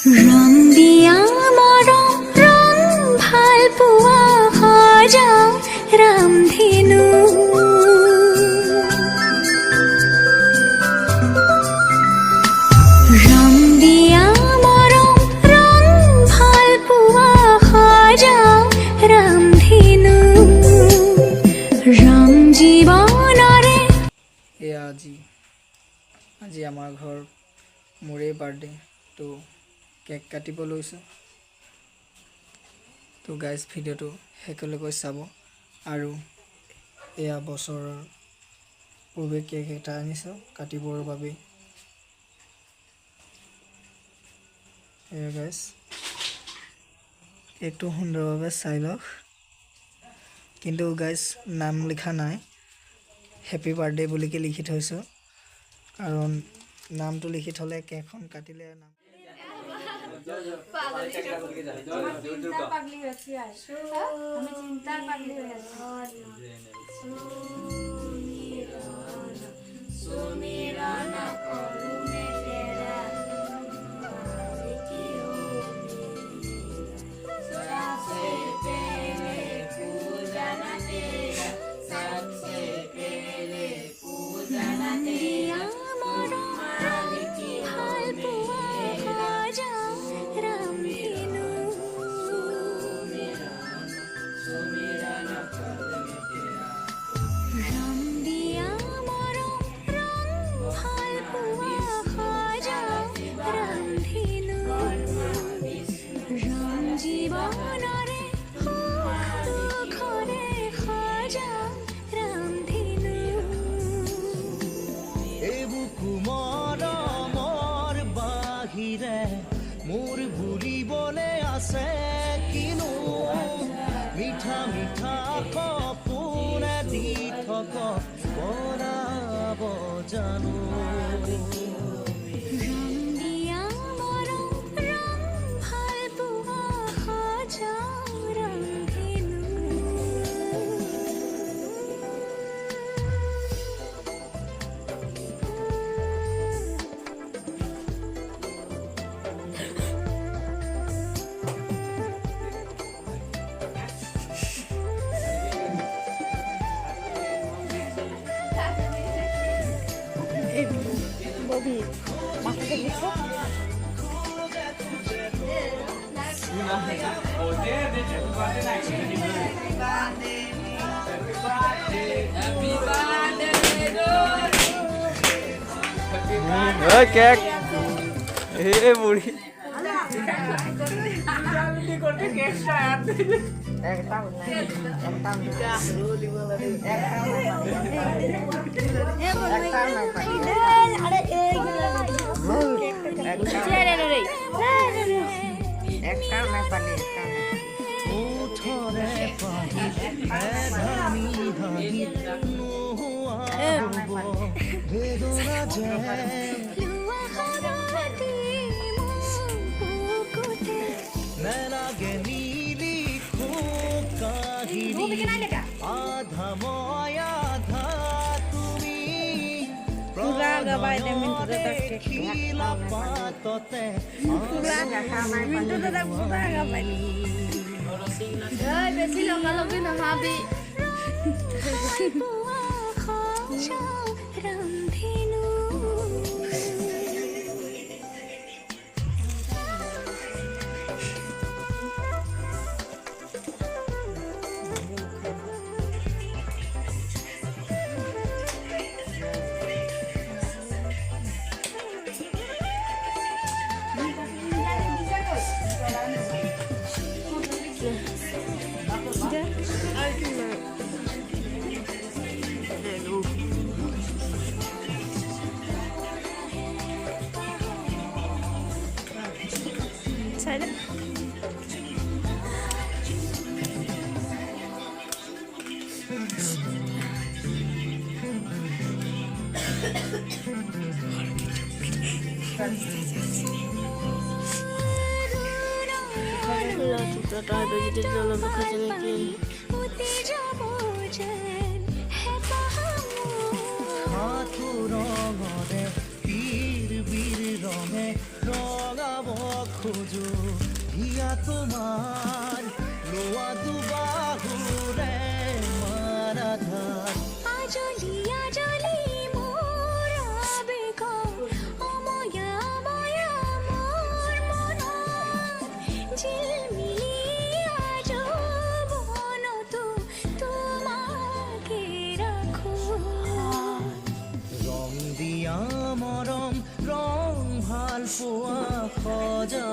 ৰং দিয়া মৰম ৰং ভাল পোৱা সজাও ৰামধেনু ৰং দিয়া মৰম ৰং ভাল পোৱা সজাও ৰামধেনু ৰং জীৱনৰে এয়া আজি আমাৰ ঘৰ মোৰে বাৰ্থডে তো কেক কাটিব লৈছোঁ তো গাইজ ভিডিঅ'টো শেষলৈকে চাব আৰু এয়া বছৰৰ পূৰ্বে কেক এটা আনিছোঁ কাটিবৰ বাবে এয়া গাইজ কেকটো সুন্দৰভাৱে চাই লওক কিন্তু গাইজ নাম লিখা নাই হেপী বাৰ্থডে বুলিকে লিখি থৈছোঁ কাৰণ নামটো লিখি থ'লে কেকখন কাটিলে নাম পাগলি হয়েছি আমি চিন্তার পাগলি মোৰ ভুলিবলে আছে কিনো মিঠা মিঠা সপোনে দি থক বনাব জানো ববি মাথাতে গেছে কেক হে বুড়ি Gabay namin to dadak kila patote pura namin to dadak pura gabay ay besi lang kalapin na habi তই বেজিতে অলপ খাইছে নেকি উতি যাব যেন হেঁপাহ মোৰ। হাতু ৰঙৰে বীৰ বীৰ ৰঙে ৰঙাব খোজো হিয়া তোমাৰ লোৱা দুবাহুৰে মাৰাধাৰ আজলি আজলি মোৰ আবেগ অময়া অময়া মোৰ মনত ঝিলমিলিয়া যৌৱনতো তোমাকে ৰাখো। ৰং দিয়া মৰম ৰং ভাল পোৱা সজা